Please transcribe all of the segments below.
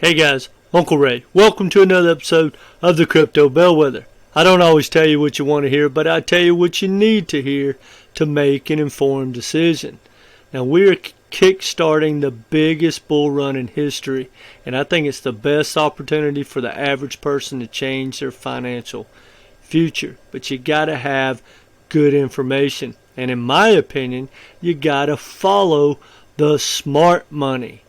Hey guys, Uncle Ray. Welcome to another episode of the Crypto Bellwether. I don't always tell you what you want to hear, but I tell you what you need to hear to make an informed decision. Now we're kickstarting the biggest bull run in history, and I think it's the best opportunity for the average person to change their financial future. But you got to have good information, and in my opinion, you got to follow the smart money.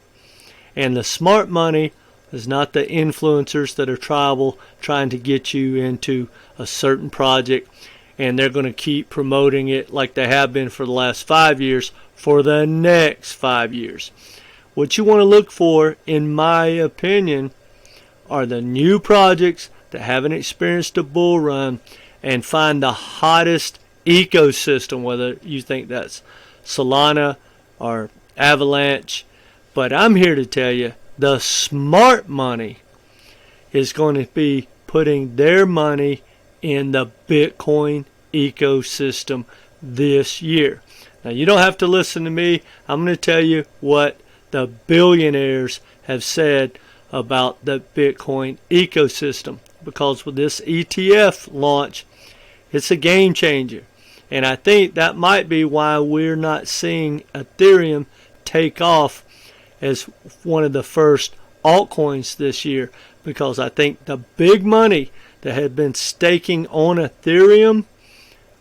And the smart money is not the influencers that are tribal trying to get you into a certain project, and they're going to keep promoting it like they have been for the last 5 years for the next 5 years. What you want to look for, in my opinion, are the new projects that haven't experienced a bull run, and find the hottest ecosystem, whether you think that's Solana or Avalanche. But I'm here to tell you, the smart money is going to be putting their money in the Bitcoin ecosystem this year. Now, you don't have to listen to me. I'm going to tell you what the billionaires have said about the Bitcoin ecosystem, because with this ETF launch, it's a game changer. And I think that might be why we're not seeing Ethereum take off as one of the first altcoins this year, because I think the big money that had been staking on Ethereum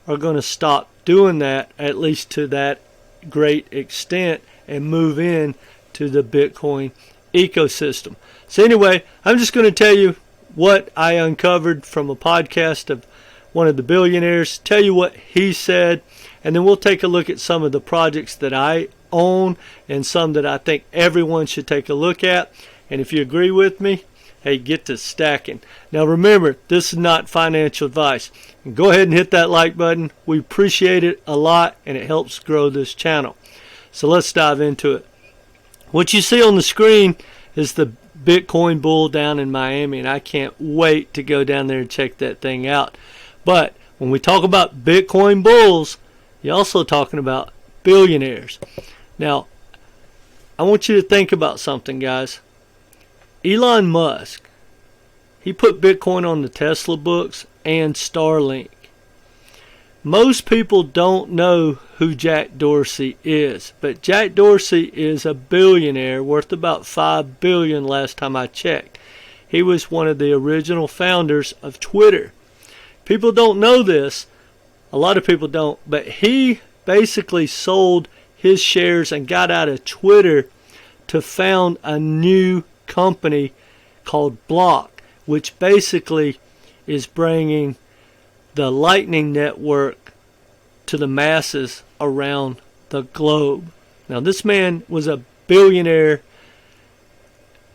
are going to stop doing that, at least to that great extent, and move in to the Bitcoin ecosystem. So anyway, I'm just going to tell you what I uncovered from a podcast of one of the billionaires, tell you what he said, and then we'll take a look at some of the projects that I own and some that I think everyone should take a look at. And if you agree with me, hey, get to stacking. Now remember, this is not financial advice. And go ahead and hit that like button. We appreciate it a lot, and it helps grow this channel. So let's dive into it. What you see on the screen is the Bitcoin bull down in Miami, and I can't wait to go down there and check that thing out. But when we talk about Bitcoin bulls, you're also talking about billionaires. Now, I want you to think about something, guys. Elon Musk, he put Bitcoin on the Tesla books and Starlink. Most people don't know who Jack Dorsey is, but Jack Dorsey is a billionaire worth about $5 billion last time I checked. He was one of the original founders of Twitter. People don't know this. A lot of people don't, but he basically sold his shares and got out of Twitter to found a new company called Block, which basically is bringing the Lightning Network to the masses around the globe. Now, this man was a billionaire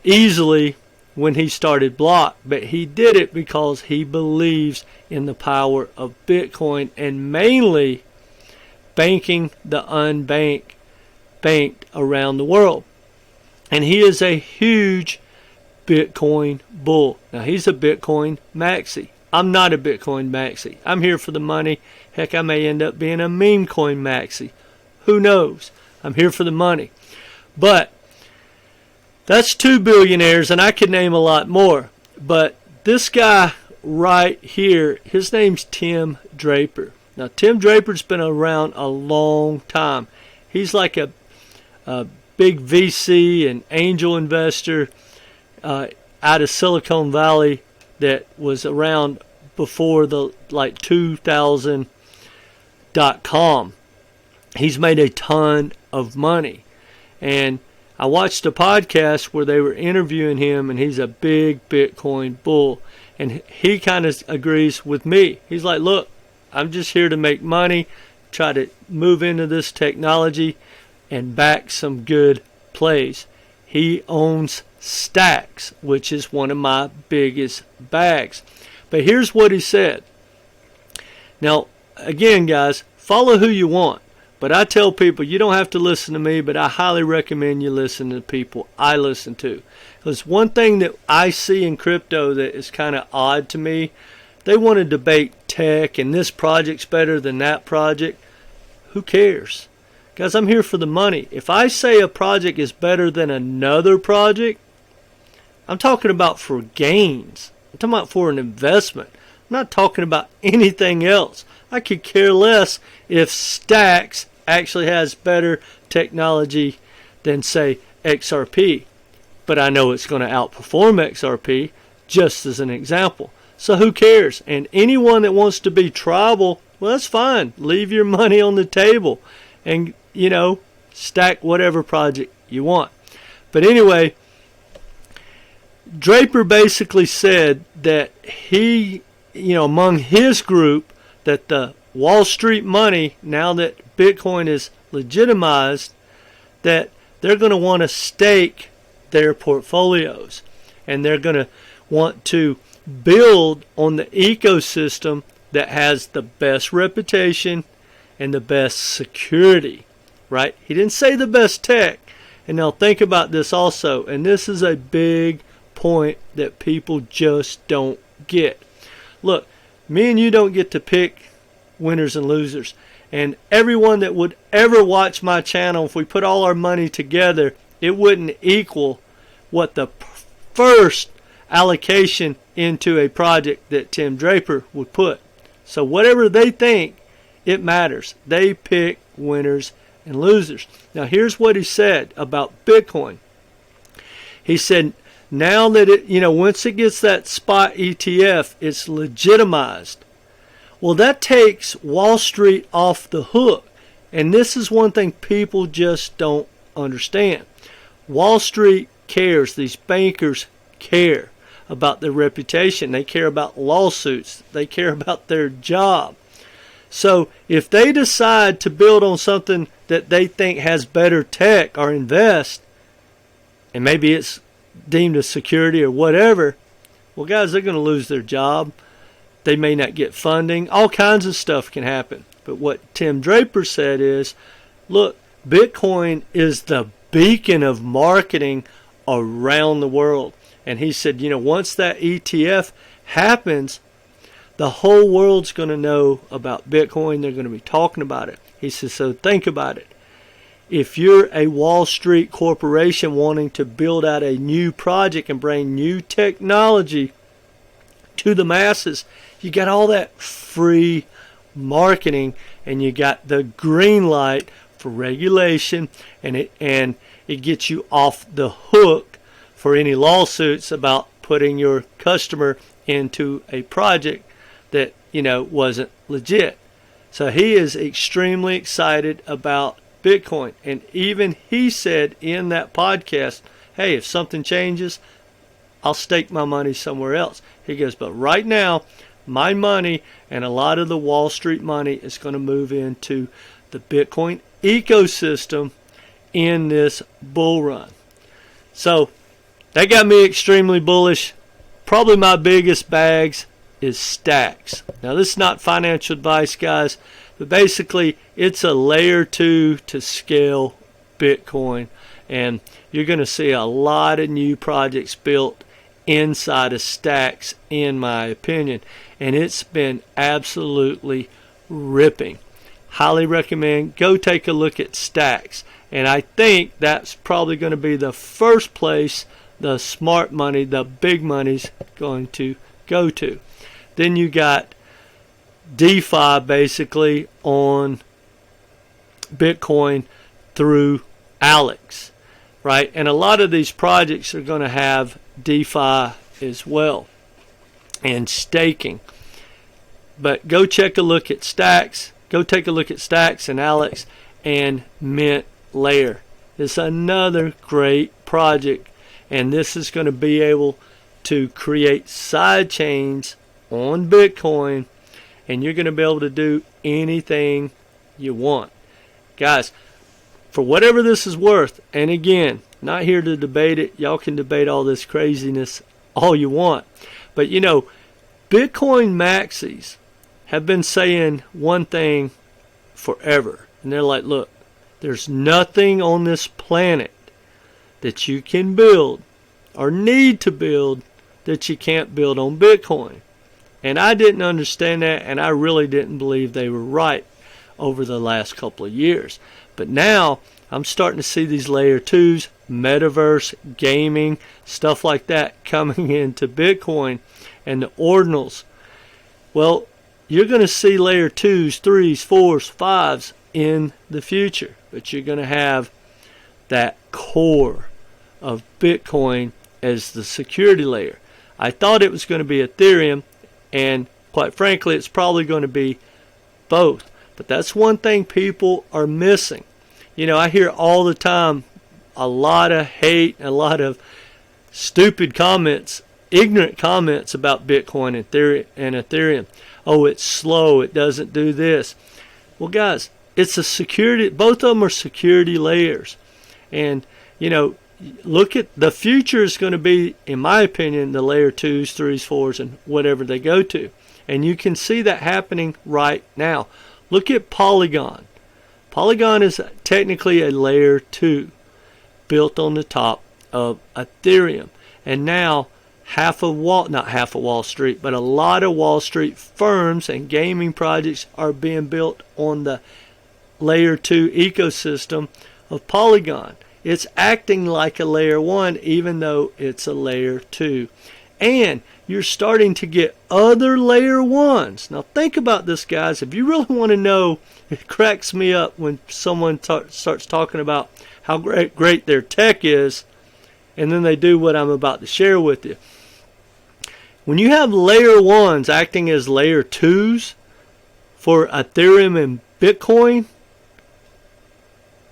easily when he started Block, but he did it because he believes in the power of Bitcoin, and mainly banking the unbanked around the world. And he is a huge Bitcoin bull. Now, he's a Bitcoin maxi. I'm not a Bitcoin maxi. I'm here for the money. Heck, I may end up being a meme coin maxi. Who knows? I'm here for the money. But that's two billionaires, and I could name a lot more. But this guy right here, his name's Tim Drapper. Now, Tim Draper's been around a long time. He's like a big VC and angel investor out of Silicon Valley that was around before the 2000.com. He's made a ton of money. And I watched a podcast where they were interviewing him, and he's a big Bitcoin bull. And he kind of agrees with me. He's like, look, I'm just here to make money, try to move into this technology, and back some good plays. He owns STACKS, which is one of my biggest bags. But here's what he said. Now, again, guys, follow who you want. But I tell people, you don't have to listen to me, but I highly recommend you listen to the people I listen to. Because one thing that I see in crypto that is kind of odd to me, they want to debate tech and this project's better than that project. Who cares? Guys, I'm here for the money. If I say a project is better than another project, I'm talking about for gains. I'm talking about for an investment. I'm not talking about anything else. I could care less if STACKS actually has better technology than, say, XRP. But I know it's going to outperform XRP, just as an example. So who cares? And anyone that wants to be tribal, well, that's fine. Leave your money on the table and, stack whatever project you want. But anyway, Drapper basically said that he, among his group, that the Wall Street money, now that Bitcoin is legitimized, that they're going to want to stake their portfolios. And they're going to want to build on the ecosystem that has the best reputation and the best security, right? He didn't say the best tech. And now think about this also, and this is a big point that people just don't get. Look, me and you don't get to pick winners and losers. And everyone that would ever watch my channel, if we put all our money together, it wouldn't equal what the first allocation into a project that Tim Drapper would put. So whatever they think, it matters. They pick winners and losers. Now here's what he said about Bitcoin. He said, now that it, once it gets that spot ETF, it's legitimized. Well, that takes Wall Street off the hook. And this is one thing people just don't understand. Wall Street cares. These bankers care about their reputation. They care about lawsuits. They care about their job. So if they decide to build on something that they think has better tech or invest, and maybe it's deemed a security or whatever, well, guys, they're going to lose their job. They may not get funding. All kinds of stuff can happen. But what Tim Drapper said is, look, Bitcoin is the beacon of marketing around the world. And he said, once that ETF happens, the whole world's going to know about Bitcoin. They're going to be talking about it. He says, so think about it. If you're a Wall Street corporation wanting to build out a new project and bring new technology to the masses, you got all that free marketing and you got the green light for regulation, and it gets you off the hook for any lawsuits about putting your customer into a project that wasn't legit. So he is extremely excited about Bitcoin, and even he said in that podcast, hey, if something changes, I'll stake my money somewhere else. He goes, but right now my money and a lot of the Wall Street money is going to move into the Bitcoin ecosystem in this bull run. So that got me extremely bullish. Probably my biggest bags is STACKS. Now this is not financial advice, guys, but basically it's a layer 2 to scale Bitcoin, and you're going to see a lot of new projects built inside of STACKS, in my opinion, and it's been absolutely ripping. Highly recommend go take a look at STACKS, and I think that's probably going to be the first place the smart money, the big money's going to go to. Then you got DeFi basically on Bitcoin through Alex, right? And a lot of these projects are going to have DeFi as well and staking. But go check a look at STACKS. Go take a look at STACKS and Alex and MintLayer. It's another great project, and this is going to be able to create side chains on Bitcoin, and you're going to be able to do anything you want. Guys, for whatever this is worth, and again, not here to debate it. Y'all can debate all this craziness all you want. But Bitcoin maxis have been saying one thing forever. And they're like, look, there's nothing on this planet that you can build or need to build that you can't build on Bitcoin. And I didn't understand that, and I really didn't believe they were right over the last couple of years. But now I'm starting to see these layer 2s metaverse, gaming, stuff like that coming into Bitcoin and the ordinals. Well, you're going to see layer 2s, 3s, 4s, 5s in the future, but you're going to have that core of Bitcoin as the security layer. I thought it was going to be Ethereum, and quite frankly, it's probably going to be both. But that's one thing people are missing. You know, I hear all the time a lot of hate, a lot of stupid comments, ignorant comments about Bitcoin and Ethereum. Oh, it's slow, it doesn't do this. Well, guys, it's a security, both of them are security layers. And, you know, look at the future is going to be, in my opinion, the layer 2s, 3s, 4s, and whatever they go to. And you can see that happening right now. Look at Polygon. Polygon is technically a layer 2 built on the top of Ethereum. And now not half of Wall Street, but a lot of Wall Street firms and gaming projects are being built on the layer 2 ecosystem of Polygon. It's acting like a layer 1 even though it's a layer 2. And you're starting to get other layer 1s. Now think about this, guys. If you really want to know, it cracks me up when someone starts talking about how great their tech is, and then they do what I'm about to share with you. When you have layer 1s acting as layer 2s for Ethereum and Bitcoin,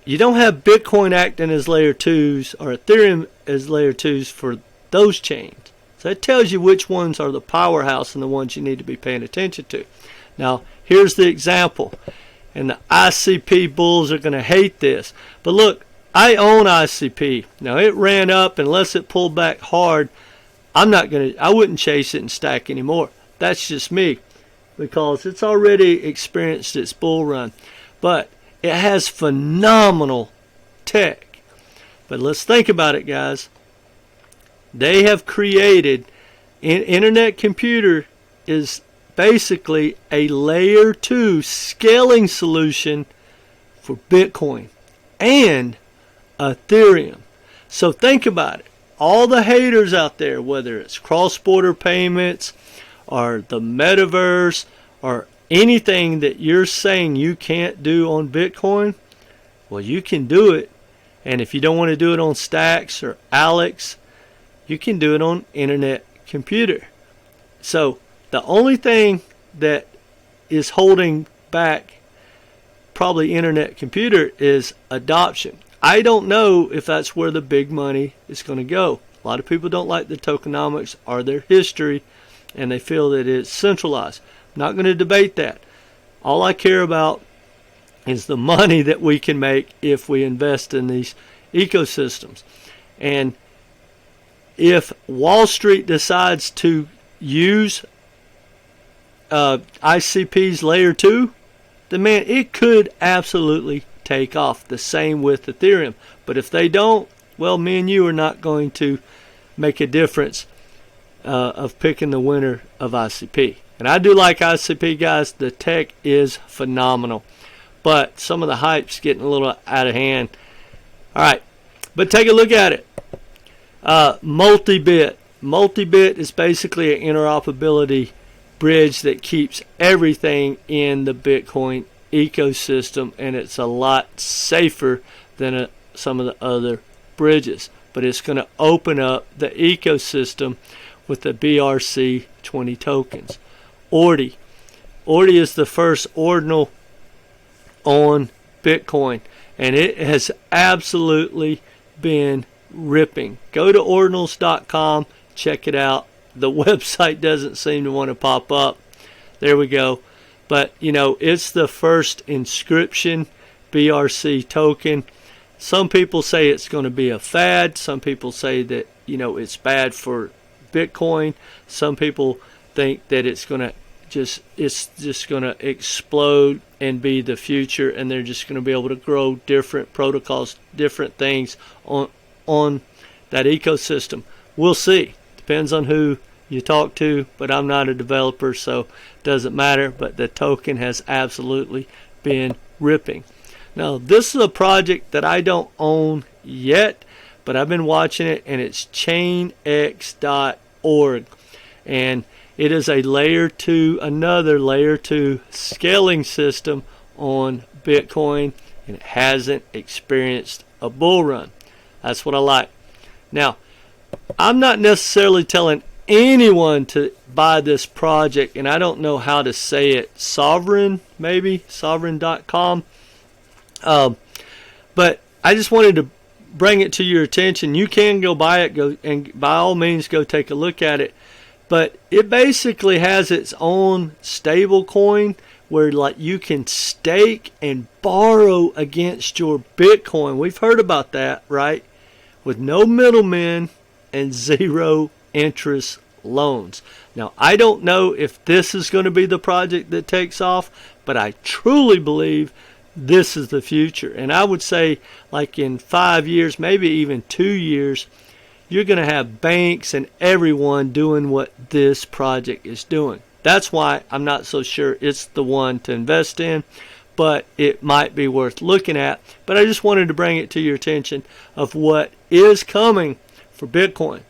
you don't have Bitcoin acting as layer 2s or Ethereum as layer 2s for those chains. So that tells you which ones are the powerhouse and the ones you need to be paying attention to. Now, here's the example. And the ICP bulls are going to hate this. But look, I own ICP. Now, it ran up. Unless it pulled back hard, I wouldn't chase it and stack anymore. That's just me, because it's already experienced its bull run. But it has phenomenal tech. But let's think about it, guys. They have created, Internet Computer is basically a layer 2 scaling solution for Bitcoin and Ethereum. So think about it. All the haters out there, whether it's cross-border payments or the metaverse or anything that you're saying you can't do on Bitcoin, well, you can do it. And if you don't want to do it on Stacks or Alex, you can do it on Internet Computer. So the only thing that is holding back probably Internet Computer is adoption. I don't know if that's where the big money is going to go. A lot of people don't like the tokenomics or their history, and they feel that it's centralized. I'm not going to debate that. All I care about is the money that we can make if we invest in these ecosystems. And if Wall Street decides to use ICP's layer 2, then man, it could absolutely take off. The same with Ethereum. But if they don't, well, me and you are not going to make a difference of picking the winner of ICP. And I do like ICP, guys. The tech is phenomenal. But some of the hype's getting a little out of hand. All right. But take a look at it. Multibit. Multibit is basically an interoperability bridge that keeps everything in the Bitcoin ecosystem, and it's a lot safer than some of the other bridges. But it's going to open up the ecosystem with the BRC-20 tokens. ORDI. ORDI is the first ordinal on Bitcoin, and it has absolutely been ripping. Go to ordinals.com, check it out. The website doesn't seem to want to pop up. There we go. But, you know, it's the first inscription BRC token. Some people say it's going to be a fad. Some people say that, you know, it's bad for Bitcoin. Some people think that it's just going to explode and be the future, and they're just going to be able to grow different protocols, different things on that ecosystem. We'll see. Depends on who you talk to, but I'm not a developer, so it doesn't matter. But the token has absolutely been ripping. Now, this is a project that I don't own yet, but I've been watching it, and it's chainx.org. And it is a another layer 2 scaling system on Bitcoin, and it hasn't experienced a bull run. That's what I like. Now, I'm not necessarily telling anyone to buy this project, and I don't know how to say it. Sovereign, maybe? Sovereign.com. But I just wanted to bring it to your attention. You can go buy it, and by all means go take a look at it. But it basically has its own stable coin where like you can stake and borrow against your Bitcoin. We've heard about that, right? With no middlemen and zero interest loans. Now, I don't know if this is going to be the project that takes off, but I truly believe this is the future. And I would say like in 5 years, maybe even 2 years, you're going to have banks and everyone doing what this project is doing. That's why I'm not so sure it's the one to invest in, but it might be worth looking at. But I just wanted to bring it to your attention of what is coming for Bitcoin.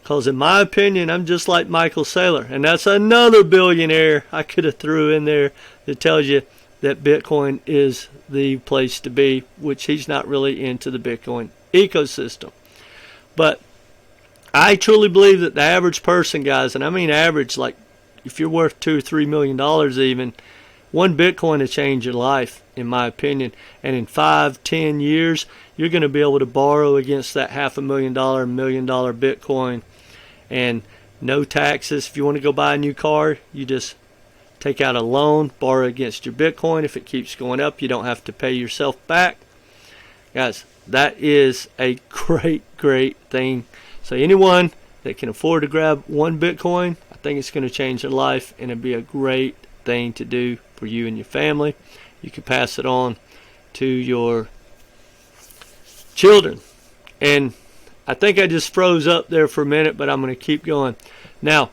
Because in my opinion, I'm just like Michalle Saylor, and that's another billionaire I could have threw in there that tells you that Bitcoin is the place to be, which he's not really into the Bitcoin ecosystem. But I truly believe that the average person, guys, and I mean average, like if you're worth $2 or $3 million even, one Bitcoin will change your life, in my opinion. And in 5-10 years, you're going to be able to borrow against that $500,000, $1 million Bitcoin, and no taxes. If you want to go buy a new car, you just take out a loan, borrow against your Bitcoin. If it keeps going up, you don't have to pay yourself back. Guys, that is a great, great thing. So anyone that can afford to grab one Bitcoin, I think it's going to change their life, and it'd be a great thing to do for you and your family. You can pass it on to your children. And I think I just froze up there for a minute, but I'm going to keep going. Now,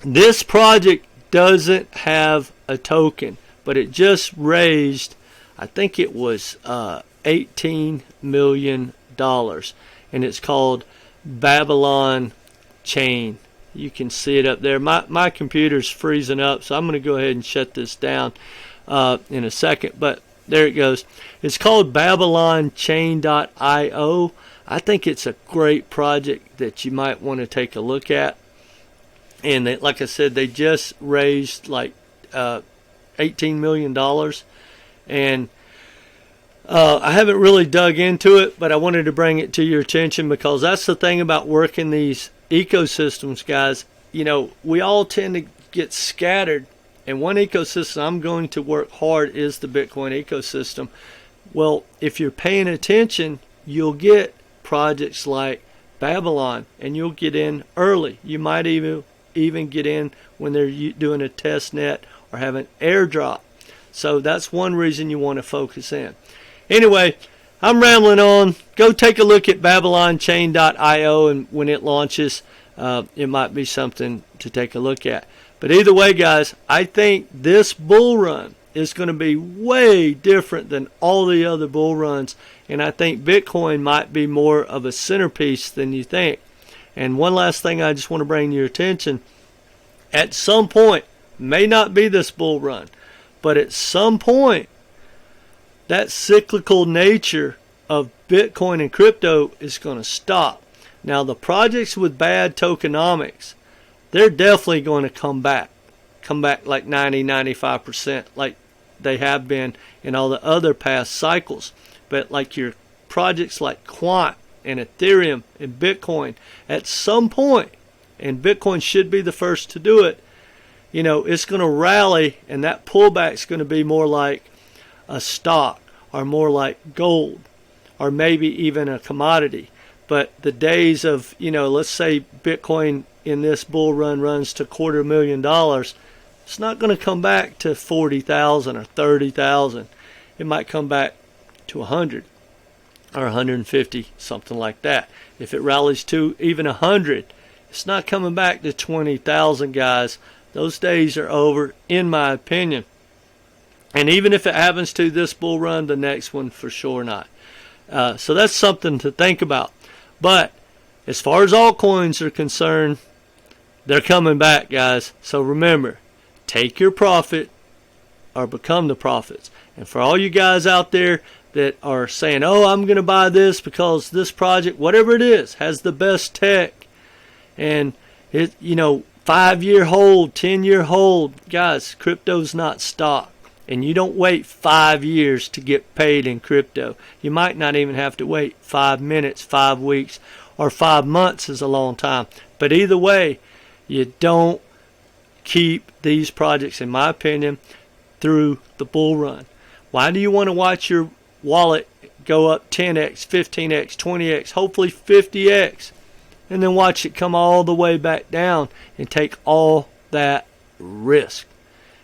this project doesn't have a token, but it just raised, I think it was $18 million, and it's called Babylon Chain. You can see it up there. My computer's freezing up, so I'm going to go ahead and shut this down in a second, but there it goes. It's called BabylonChain.io. I think it's a great project that you might want to take a look at. And they, like I said, they just raised like $18 million. And I haven't really dug into it, but I wanted to bring it to your attention because that's the thing about working these ecosystems, guys. You know, we all tend to get scattered, and one ecosystem I'm going to work hard is the Bitcoin ecosystem. Well, if you're paying attention, you'll get projects like Babylon, and you'll get in early. You might even get in when they're doing a test net or have an airdrop. So that's one reason you want to focus in. Anyway, I'm rambling on. Go take a look at BabylonChain.io, and when it launches, it might be something to take a look at. But either way, guys, I think this bull run is going to be way different than all the other bull runs, and I think Bitcoin might be more of a centerpiece than you think. And one last thing I just want to bring to your attention, at some point, may not be this bull run, but at some point, that cyclical nature of Bitcoin and crypto is going to stop. Now, the projects with bad tokenomics, they're definitely going to come back like 90-95% like they have been in all the other past cycles. But like your projects like Quant and Ethereum and Bitcoin, at some point, and Bitcoin should be the first to do it, you know, it's going to rally, and that pullback's going to be more like a stock or more like gold or maybe even a commodity. But the days of, you know, let's say Bitcoin in this bull run runs to $250,000, it's not going to come back to 40,000 or 30,000. It might come back to 100 or 150, something like that. If it rallies to even 100, it's not coming back to 20,000, guys. Those days are over, in my opinion. And even if it happens to this bull run, the next one for sure not. So that's something to think about. But as far as altcoins are concerned, they're coming back, guys. So remember, take your profit or become the profits. And for all you guys out there that are saying, oh, I'm going to buy this because this project, whatever it is, has the best tech, and it, 5-year hold, 10-year hold, guys, crypto's not stock. And you don't wait 5 years to get paid in crypto. You might not even have to wait 5 minutes, 5 weeks, or 5 months is a long time. But either way, you don't keep these projects, in my opinion, through the bull run. Why do you want to watch your wallet go up 10x, 15x, 20x, hopefully 50x, and then watch it come all the way back down and take all that risk?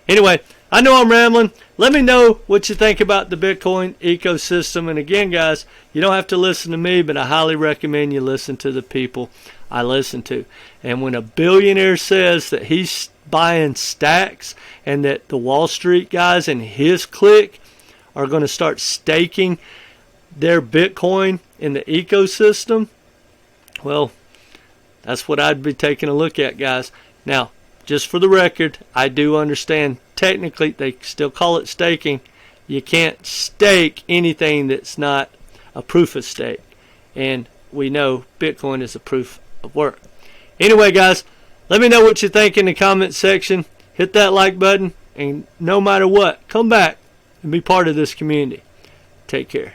Anyway, I know I'm rambling. Let me know what you think about the Bitcoin ecosystem. And again, guys, you don't have to listen to me, but I highly recommend you listen to the people I listen to. And when a billionaire says that he's buying stacks and that the Wall Street guys and his clique are going to start staking their Bitcoin in the ecosystem, well, that's what I'd be taking a look at, guys. Now, just for the record, I do understand technically they still call it staking. You can't stake anything that's not a proof of stake. And we know Bitcoin is a proof of work. Anyway, guys, let me know what you think in the comment section. Hit that like button. And no matter what, come back and be part of this community. Take care.